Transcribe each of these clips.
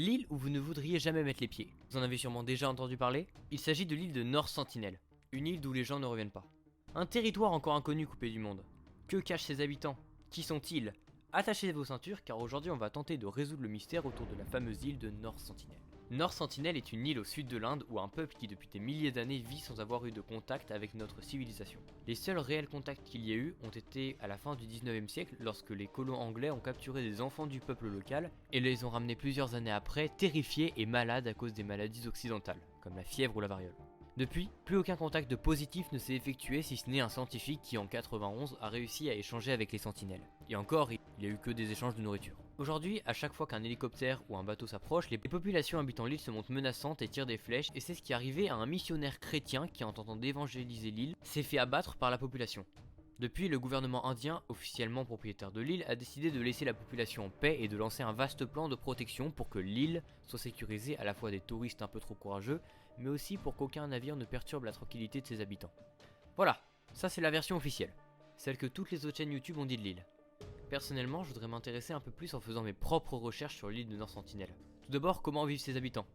L'île où vous ne voudriez jamais mettre les pieds. Vous en avez sûrement déjà entendu parler. Il s'agit de l'île de North Sentinel, une île d'où les gens ne reviennent pas. Un territoire encore inconnu coupé du monde. Que cachent ses habitants? Qui sont-ils? Attachez vos ceintures car aujourd'hui on va tenter de résoudre le mystère autour de la fameuse île de North Sentinel. North Sentinel est une île au sud de l'Inde où un peuple qui depuis des milliers d'années vit sans avoir eu de contact avec notre civilisation. Les seuls réels contacts qu'il y a eu ont été à la fin du 19e siècle lorsque les colons anglais ont capturé des enfants du peuple local et les ont ramenés plusieurs années après terrifiés et malades à cause des maladies occidentales, comme la fièvre ou la variole. Depuis, plus aucun contact positif ne s'est effectué si ce n'est un scientifique qui en 91 a réussi à échanger avec les sentinelles. Et encore, il n'y a eu que des échanges de nourriture. Aujourd'hui, à chaque fois qu'un hélicoptère ou un bateau s'approche, les populations habitant l'île se montrent menaçantes et tirent des flèches, et c'est ce qui est arrivé à un missionnaire chrétien qui, en tentant d'évangéliser l'île, s'est fait abattre par la population. Depuis, le gouvernement indien, officiellement propriétaire de l'île, a décidé de laisser la population en paix et de lancer un vaste plan de protection pour que l'île soit sécurisée à la fois des touristes un peu trop courageux, mais aussi pour qu'aucun navire ne perturbe la tranquillité de ses habitants. Voilà, ça c'est la version officielle, celle que toutes les autres chaînes YouTube ont dit de l'île. Personnellement, je voudrais m'intéresser un peu plus en faisant mes propres recherches sur l'île de North Sentinel. Tout d'abord, comment vivent ses habitants?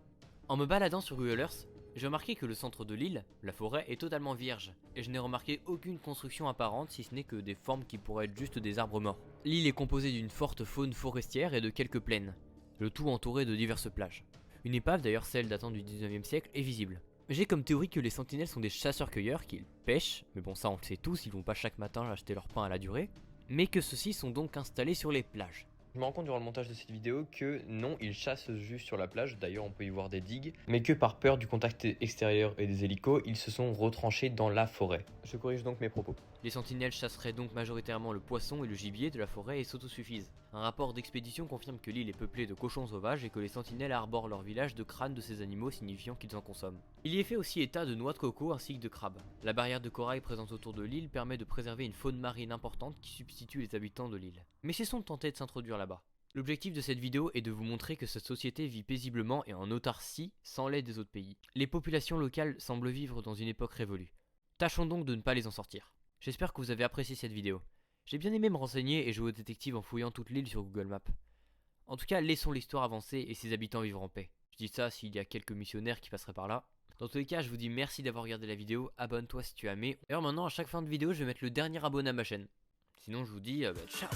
En me baladant sur Google Earth, j'ai remarqué que le centre de l'île, la forêt, est totalement vierge, et je n'ai remarqué aucune construction apparente si ce n'est que des formes qui pourraient être juste des arbres morts. L'île est composée d'une forte faune forestière et de quelques plaines, le tout entouré de diverses plages. Une épave, d'ailleurs celle datant du 19e siècle, est visible. J'ai comme théorie que les sentinelles sont des chasseurs-cueilleurs qui pêchent, mais bon ça on le sait tous, ils vont pas chaque matin acheter leur pain à la durée, mais que ceux-ci sont donc installés sur les plages. Je me rends compte durant le montage de cette vidéo que non, ils chassent juste sur la plage, d'ailleurs on peut y voir des digues, mais que par peur du contact extérieur et des hélicos, ils se sont retranchés dans la forêt. Je corrige donc mes propos. Les sentinelles chasseraient donc majoritairement le poisson et le gibier de la forêt et s'autosuffisent. Un rapport d'expédition confirme que l'île est peuplée de cochons sauvages et que les sentinelles arborent leur village de crânes de ces animaux signifiant qu'ils en consomment. Il y est fait aussi état de noix de coco ainsi que de crabes. La barrière de corail présente autour de l'île permet de préserver une faune marine importante qui substitue les habitants de l'île. Mais cessons de tenter de s'introduire là-bas. L'objectif de cette vidéo est de vous montrer que cette société vit paisiblement et en autarcie sans l'aide des autres pays. Les populations locales semblent vivre dans une époque révolue. Tâchons donc de ne pas les en sortir. J'espère que vous avez apprécié cette vidéo. J'ai bien aimé me renseigner et jouer au détective en fouillant toute l'île sur Google Maps. En tout cas, laissons l'histoire avancer et ses habitants vivre en paix. Je dis ça s'il y a quelques missionnaires qui passeraient par là. Dans tous les cas, je vous dis merci d'avoir regardé la vidéo, abonne-toi si tu as aimé. D'ailleurs maintenant, à chaque fin de vidéo, je vais mettre le dernier abonné à ma chaîne. Sinon, je vous dis, ciao.